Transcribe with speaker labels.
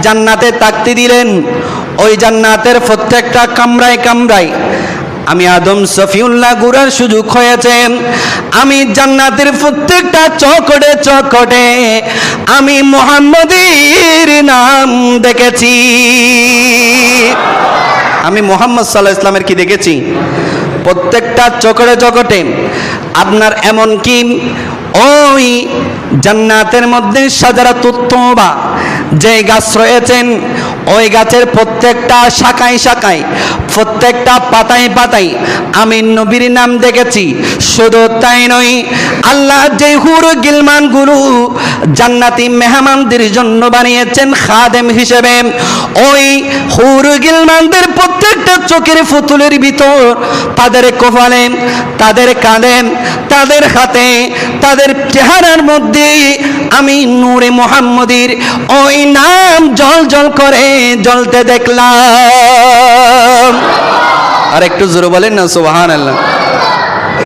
Speaker 1: জান্নাতে তাকতে দিলেন। ওই জান্নাতের প্রত্যেকটা কামরায় কামরায় আমি আদম সফিউল্লাহ ঘুরার সুযোগ হয়েছে। আমি জান্নাতের প্রত্যেকটা চৌকটে চৌকটে আমি মুহাম্মদের নাম দেখেছি। আমি মুহাম্মদ সাল্লাল্লাহু আলাইহি ইসলামের কি দেখেছি? প্রত্যেকটা চৌকটে চৌকটে আপনার এমন কি ওই জান্নাতের মধ্যে শাজারাতুত তওবা যে গাছ রয়েছেন, ওই গাছের প্রত্যেকটা শাখায় শাখায় প্রত্যেকটা পাতায় পাতায় আমি নবীর নাম দেখেছি। শুধু তাই নয়, আল্লাহ যে হুর গিলমান গুরু জান্নাতি মেহমানদের জন্য বানিয়েছেন খাদেম হিসেবে, ওই হুর গিলমানদের প্রত্যেকটা চোখের পুতুলের ভিতর তাদের কপালে, তাদের কাঁধে, তাদের হাতে, তাদের চেহারার মধ্যে আমি নূরে মুহাম্মদীর ওই নাম জল জল করে জ্বলতে দেখলাম। আর একটু জোরে বলেন না সুবহানাল্লাহ।